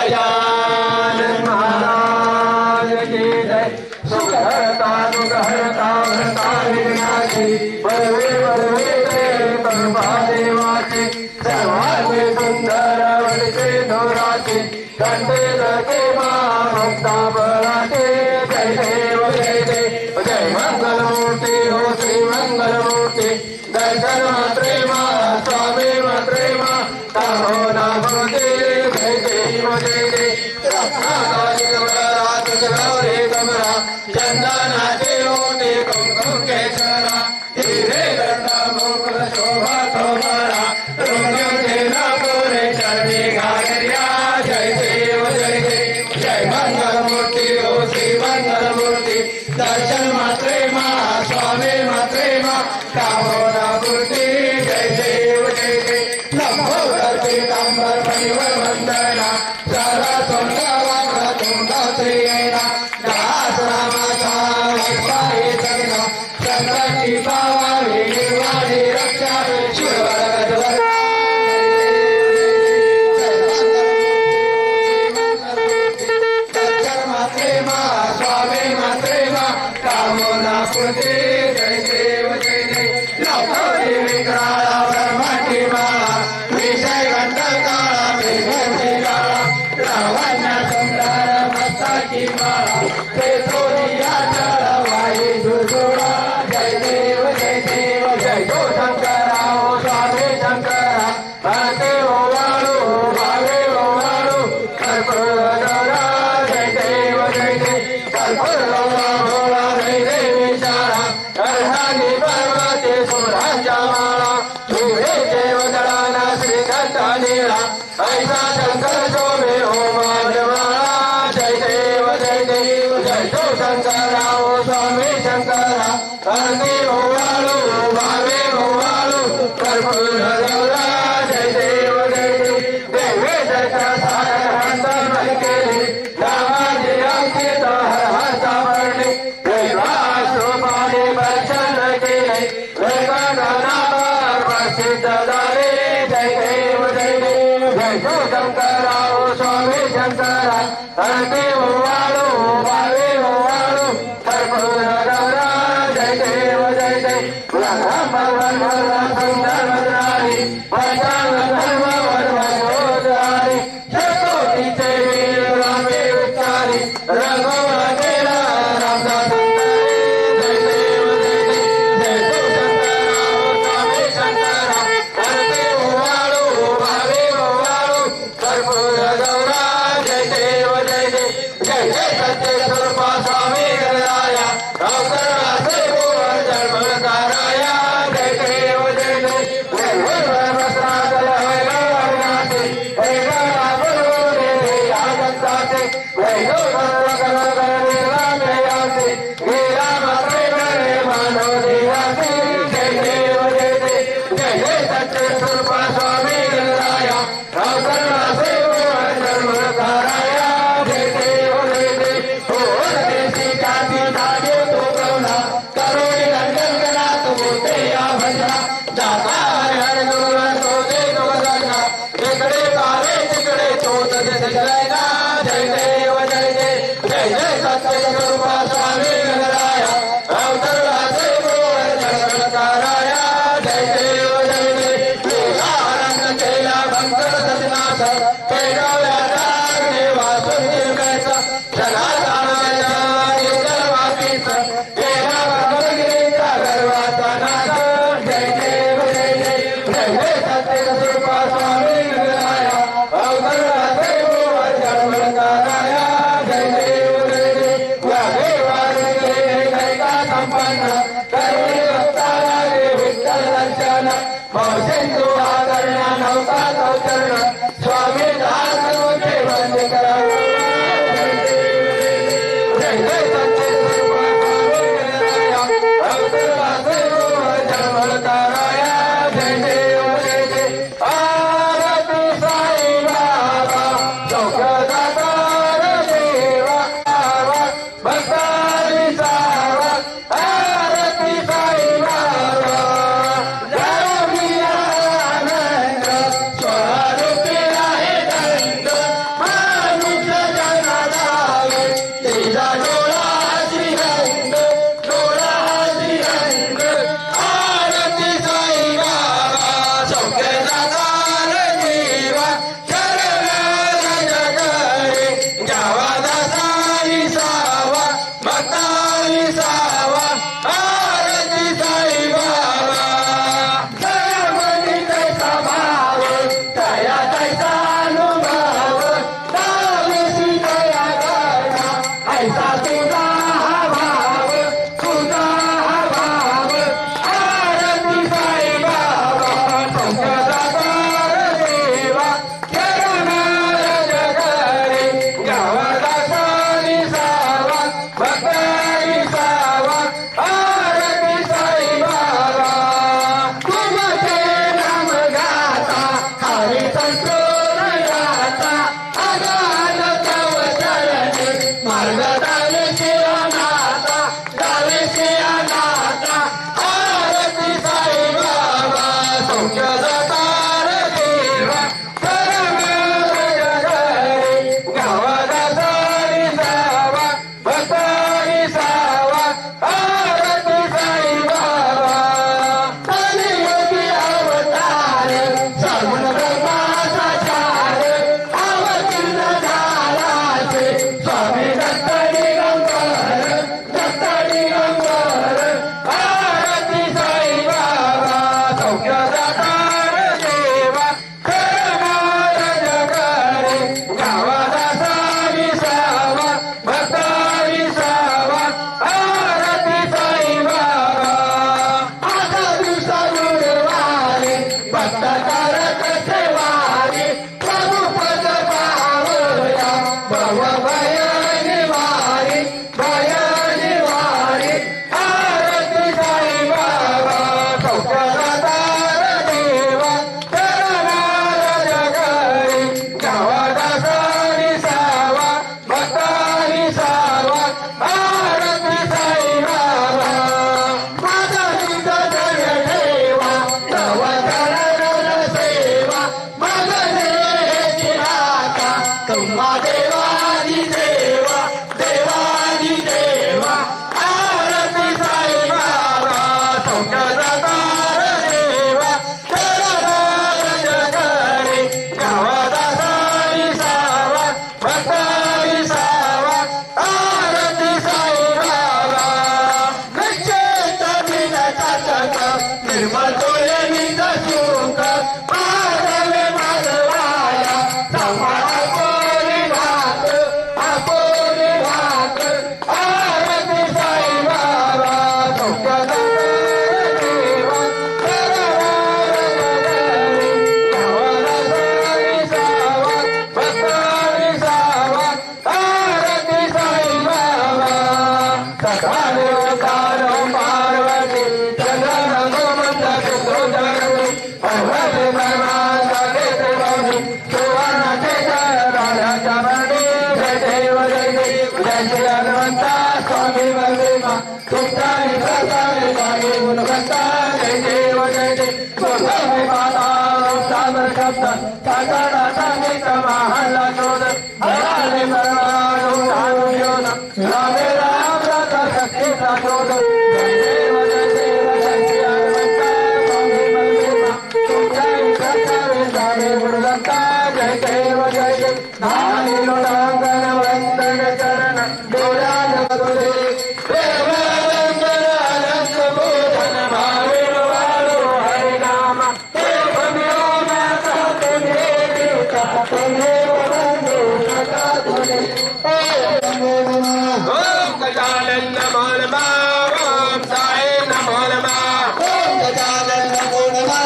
गजानन महाराज की जय। सुखहरता दुखहरता भरता विघ्नाची बळवे बळवे कृपा देवाची सर्वांगी सुंदर वडचे धोराची कंठे लगे भक्ता बळाचे जय देव जय देव जय मंगलमूर्ती हो श्री मंगलमूर्ती दर्शन मात्रे मा स्वामी मात्रे मा काहो ना भगवते जय देव जय देव रत्नाकाली कमरा तुझगौरी कमरा चंदनाचे ओटे कुंकुम केशरा हिरे गंगा मुकुल शोभा तोमरा रोग्यों के नापुरे चरणी घाघरिया जय देव जय देव जय मंगलमूर्ति हो श्री मंगलमूर्ति दर्शन मात्रे मा स्वामी मात्रे मा काहो ना मूर्ति जय देव जय देव लंबोदर पीतांबर परिवर वंदना सारा तुंगा तुंगा श्रीना दास रामाचा पाये सगना चंद्राची पावावी निर्वाणी रक्षा शिववर गजवर दर्शन मात्रे मा स्वामी मात्रे मा काहो ना पूर्ती जय देव जय देव लवकरी विक्राळा ब्रह्मांडी माळा विषय घंटकाळा मेघी गाळा लावण्य सुंदर मस्ताची माळा ते सोनिया चढवाई दुर्गुणा जय देव जय देव जय तो शंकरा हो स्वामी शंकरा भक्ती ओवाळू भावे ओवाळू कर्पूर गौरा जय देव जय देव कर्पूर गौरा भोळा जय देवी शाळा अर्धांगी पर्वते सुरांच्या माळा तुझे देव दळाना श्रीकंठ नीळा ऐसा शंकर शोभे हो माधवाळा जय देव जय देव जय तो शंकरा हो स्वामी शंकरा भक्ती ओवाळू भावे ओवाळू कर्पूर गौरा जय देव जय देव देवे दर्शन सागर हंसन केले रामाजी अंकित हर हर वर्णे वेगवास रूपाने दर्शन केले वेगनावर प्रसिद्ध झाले जय देव जय देव जय तो शंकरा हो स्वामी शंकरा भक्ती ओवाळू भावे ओवाळू कर्पूर गौरा जय देव जय देव राम भगवान सुंदर भद्राणी भजन धर्म वर्मोदारी शतोतीचे वीर रामे उच्चारी रघुवंशेला रामदास जय देव जय देव जय तो शंकरा हो स्वामी शंकरा भक्ती ओवाळू भावे ओवाळू कर्पूर गौरा जय देव जय देव जय जय सत्य स्वरूपा स्वामी गणराया अवतरणाचे गोवर जन्मकाराया जय देव जय देव जय वस्त्रादल वैभवनाचे वैभवा बरोरे आगताचे वैभवगणगणनिर्वाणयाचे गिरा मात्रे बरे मानव देवाचे जय देव जय देव जय जय सत्य स्वरूपा स्वामी गणराया अवतरणाचे गोवर जन्मकाराया जय देव जय देव हो देशी काती धागे तो करुणा करोडी गंगन गणा तो बोलते या भजना दाता हर गुरु तो दे तो बदलना जिकडे पावे तिकडे तो तसे जय देव जय देव जय जय ऐसा तुझा भाव तुझा भाव आरती साई बाबा पंचदातार देवा शरणार जगरे गावादासानी सावा भक्तानी सावा आरती साई बाबा तुझे नाम गाता हरी संतोष गाता अगाध तव चरणे मार्ग दावेशी अनाथा आरती साई बाबा संशोधतार देवा शरणार जगरे गावादासानी सावा भक्तानी सावा आरती साई बाबा कलियुगी अवतार सगुण ब्रह्माचा चार अवतीर्ण झालाचे स्वामी दत्त दिगंबर आरती साई बाबा सौख्यदातार देवा शरणार जगरे गावादासानी सावा भक्तानी सावा आरती साई बाबा आता दिवसा गुरुवारी भक्त करत सेवारी प्रभू पद पावया भव भय निवारी आरती साई बाबा सौख्यदातार देवा शरणार जगरे गावादासानी सावा भक्तानी सावा आरती साई बाबा माझा निज जय देवा तव चरण सेवा मागणे आता तुम्हा देवादी देवा आरती साई बाबा सौख्यदातार देवा शरणार जगरे गावादासानी सावा भक्तानी सावा आरती साई बाबा निश्चित बिनचातक निर्मल डोळे निज सुख माधवे माधवाया सांभाळा आपोली भात आरती साई बाबा सौख्यदातार देवा शरणार जगरे गावादासानी सावा भक्तानी सावा आरती साई बाबा सकाळे कालो पार्वती चंद्र गोमंत शुक्रो जगती पर्वते धर्माचा देते बाबी सुवर्णाचे राजाच्या बंडी जय देव जय श्री हनुमंता स्वामी बलदेवा तुमचाही प्रसारे स्वामी गुणवंता जय देव जय स्वामी माता सागर शब्द सागरा संगीत महल्ला शोध हराले परमाणु सानु योन रामे राम रथ शक्तीचा शोध जय देव जय श्री हनुमंता स्वामी बलदेवा तुमचाही प्रसारे स्वामी गुणवंता जय देव जय धानी लोटांगण वंदन चरण डोळ्यान तुझे देवालंकन अनंत बोधन भाविर वालो हरिनाम देव मिळवण्याचा तुम्ही देता तुम्ही बंधू सका तुझे ओम गजानन नमो नमः ओम साई नमो नमः ओम गजानन नमो नमः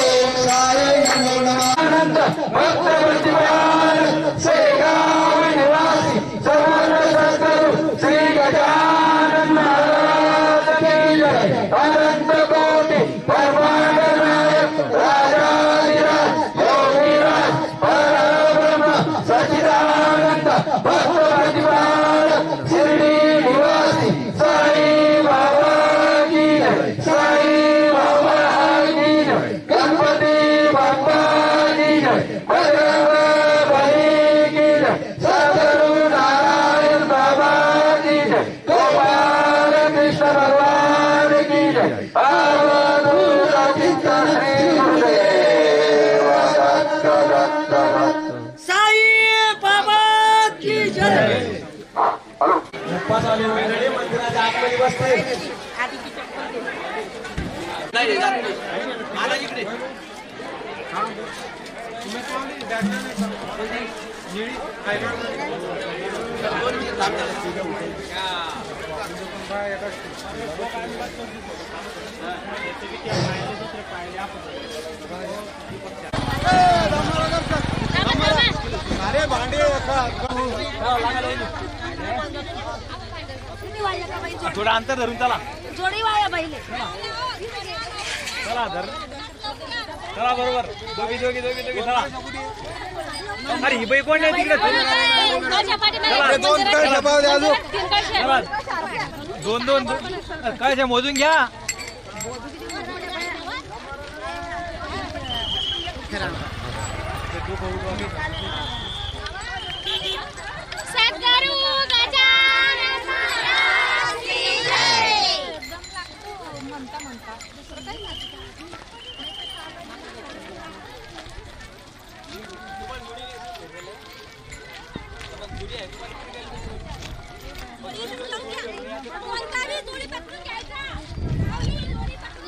ओम साई नमो नमः अनंत भक्त प्रतिभान शेगाव निवासी सवर्ण सद्गुरु श्री गजानन महाराज की जय अनंत कोटी ब्रह्मांड नायक राजाधिराज योगीराज परब्रह्म सच्चिदानंद भक्त प्रतिभान शिर्डी निवासी साई बाबा की जय साई बाबा की जय गणपती बाप्पा की जय बजरंगबली की जय सद्गुरु नारायण बाबा की जय गोपाल कृष्ण भगवान की जय अवधूत चिंतन साई बाबा की जय मंदिराच्या आतमध्ये बसतोय नाही मला इकडे अरे भांडे थोडं अंतर धरून चला. जोडी वाया पहिले चला धर. चला बरोबर. दोघी चला. अरे ही बाई कोण आहे तिकडे? दोन कळशा पाव द्या अजून. दोन काय मोजून घ्या.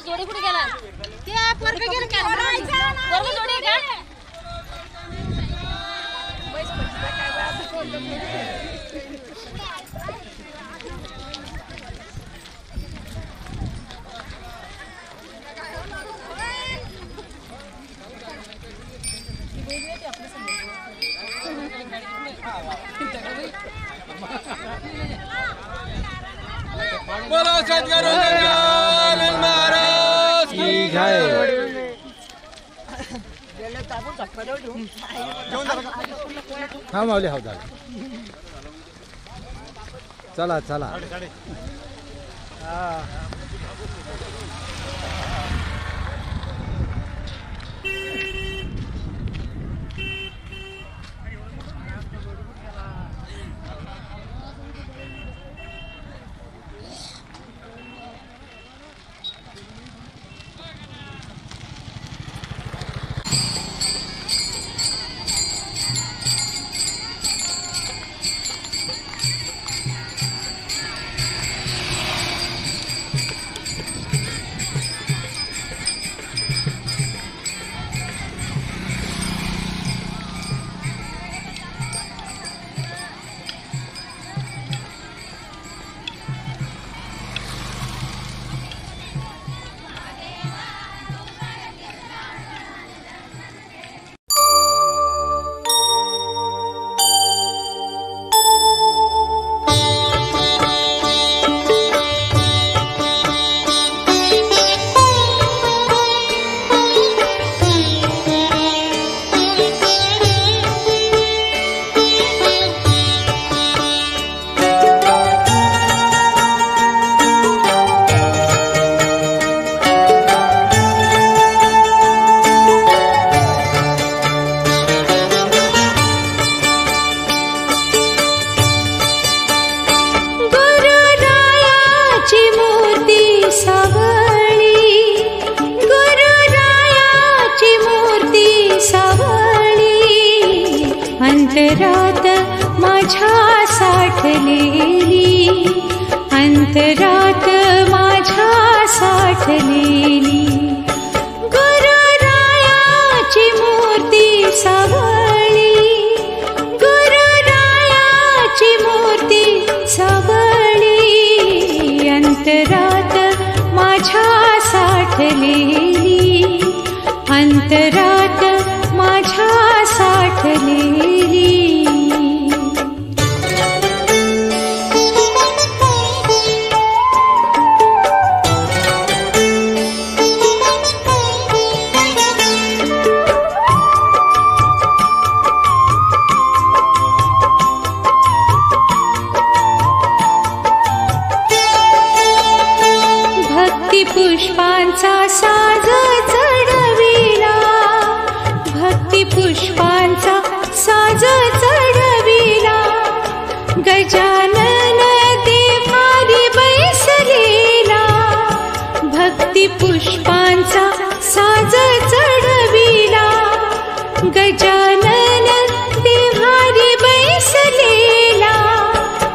जोडी कुठे गेला? त्या पोरग गेला का? पोरग जोडी का? बोलो सद्गुरु गजानन महाराज की जय. हा माऊली हा झालं. चला चला. अंतरात माझ्या साठलेली, अंतरात माझ्या साठलेली गुरुरायाची मूर्ती सावळी, गुरुरायाची मूर्ती सावळी अंतरात माझ्या साठलेली, अंतरात माझ्या साठलेली. भक्ती पुष्पांचा साज चढविला, भक्ती पुष्पांचा साज चढविला, गजानन देवारी बैसलेला, भक्ती पुष्पांचा साज चढविला, गजानन देवारी बैसलेला,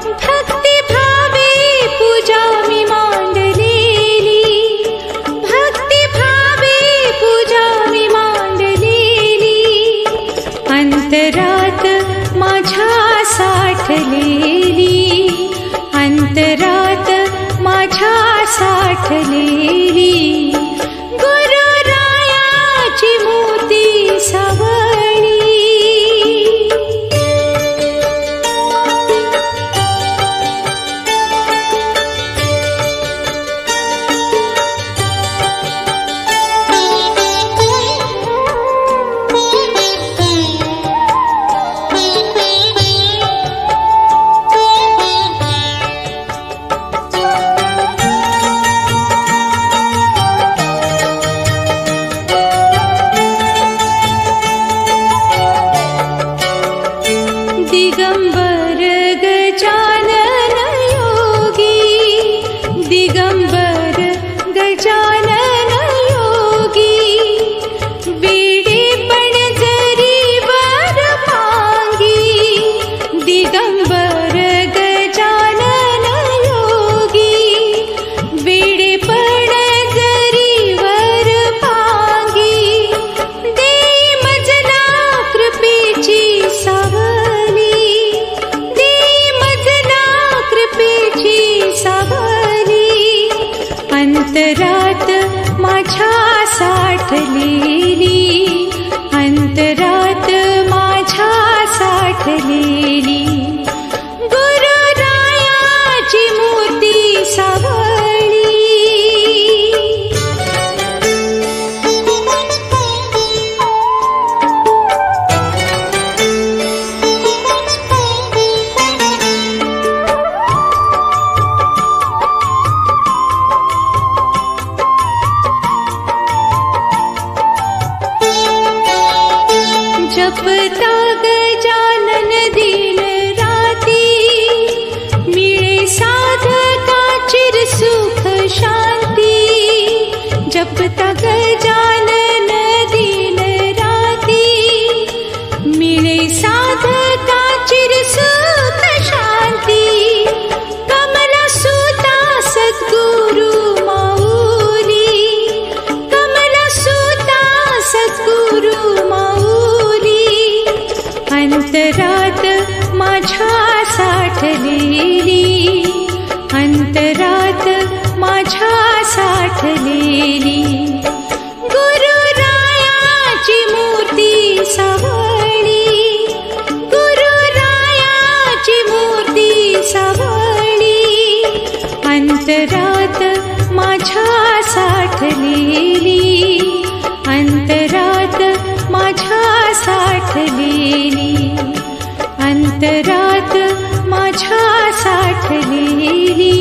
भक्ती भावे पूजा मी मांडलेली, भक्ती भावे पूजा मी मांडलेली, अंतरात माझ्या साठलेली, साठलेली गुरुरायाची मूर्ती सावळी. दिगंबर गजानन योगी, दिगंबर गजानन योगी, वेडे पण जरीवर मांगी. दिगंबर गजानन योगी, वेडे पण जरीवर मांगी. देई मजना कृपेची सावली, अंतरात माझ्या साठलेली, अंतरात माझ्या साठलेली गुरुरायाची मूर्ती सावळी. जपता गजानन दिन राती, मिळे साधका चिर सुख शांती. जपता गजानन दिन राती, मिळे साधका चिर सुख शांती. कमला सुता सद्गुरु माऊली, कमला सुता सद्गुरु माऊली. अंतरात माझ्या साठलेली, अंतरात माझ्या साठलेली गुरुरायाची मूर्ती सावळी, गुरुरायाची मूर्ती सावळी. अंतरात माझ्या साठलेली, अंतरात माझ्या साठलेली, अंतरात माझ्या साठलेली